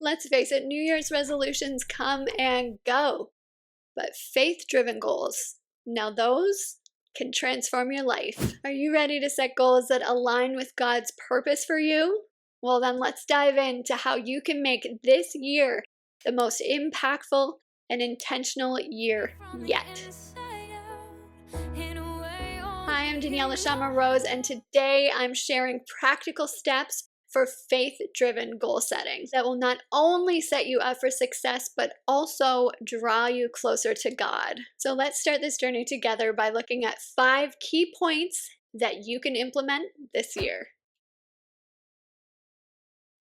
Let's face it, New Year's resolutions come and go, but faith-driven goals, now those can transform your life. Are you ready to set goals that align with God's purpose for you? Well, then let's dive into how you can make this year the most impactful and intentional year yet. Hi, I'm Daniella Shama Rose, and today I'm sharing practical steps for faith-driven goal setting that will not only set you up for success, but also draw you closer to God. So let's start this journey together by looking at 5 key points that you can implement this year.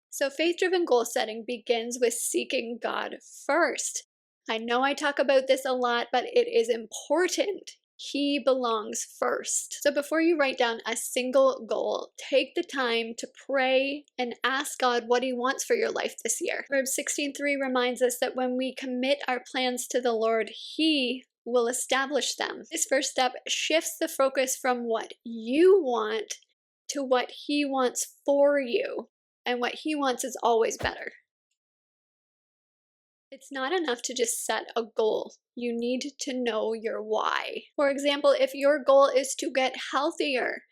So faith-driven goal setting begins with seeking God first. I know I talk about this a lot, but it is important. He belongs first. So before you write down a single goal, take the time to pray and ask God what He wants for your life this year. Proverbs 16:3 reminds us that when we commit our plans to the Lord, He will establish them. This first step shifts the focus from what you want to what He wants for you. And what He wants is always better. It's not enough to just set a goal. You need to know your why. For example, if your goal is to get healthier,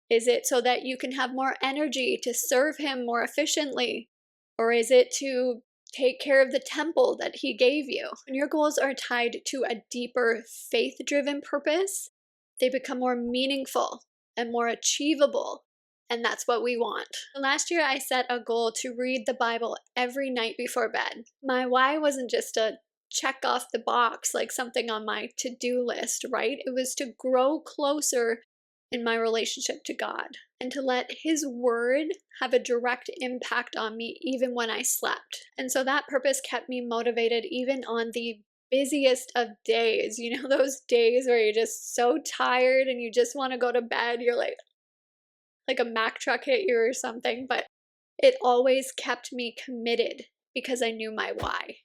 is it so that you can have more energy to serve Him more efficiently? Or is it to take care of the temple that He gave you? When your goals are tied to a deeper faith-driven purpose, they become more meaningful and more achievable. And that's what we want. Last year, I set a goal to read the Bible every night before bed. My why wasn't just to check off the box like something on my to-do list, right? It was to grow closer in my relationship to God and to let His word have a direct impact on me even when I slept. And so that purpose kept me motivated even on the busiest of days. You know, those days where you're just so tired and you just want to go to bed. You're like a Mack truck hit you or something, but it always kept me committed because I knew my why.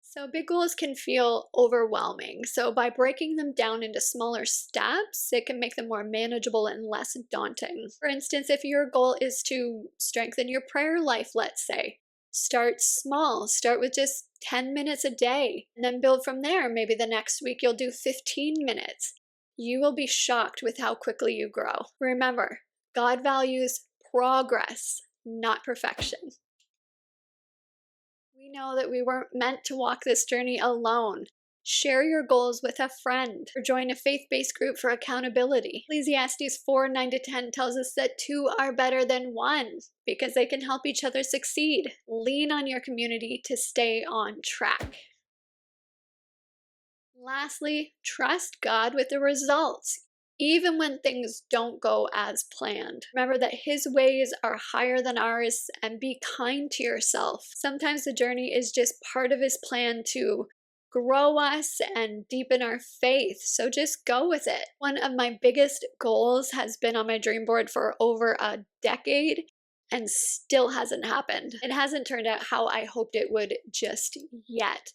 So big goals can feel overwhelming. So by breaking them down into smaller steps, it can make them more manageable and less daunting. For instance, if your goal is to strengthen your prayer life, let's say, start small. Start with just 10 minutes a day and then build from there. Maybe the next week you'll do 15 minutes. You will be shocked with how quickly you grow. Remember, God values progress, not perfection. We know that we weren't meant to walk this journey alone. Share your goals with a friend or join a faith-based group for accountability. Ecclesiastes 4:9-10 tells us that 2 are better than 1 because they can help each other succeed. Lean on your community to stay on track. Lastly, trust God with the results, even when things don't go as planned. Remember that His ways are higher than ours, and be kind to yourself. Sometimes the journey is just part of His plan to grow us and deepen our faith, so just go with it. One of my biggest goals has been on my dream board for over a decade and still hasn't happened. It hasn't turned out how I hoped it would just yet.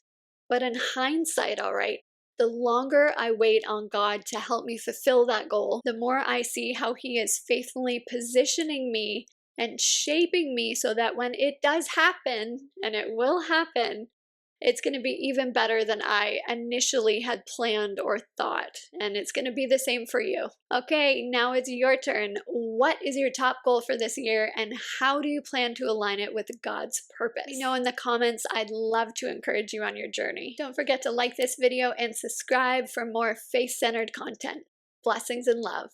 But in hindsight, all right, the longer I wait on God to help me fulfill that goal, the more I see how He is faithfully positioning me and shaping me so that when it does happen, and it will happen, it's going to be even better than I initially had planned or thought. And it's going to be the same for you. Okay, now it's your turn. What is your top goal for this year, and how do you plan to align it with God's purpose? Let me know in the comments. I'd love to encourage you on your journey. Don't forget to like this video and subscribe for more faith-centered content. Blessings and love.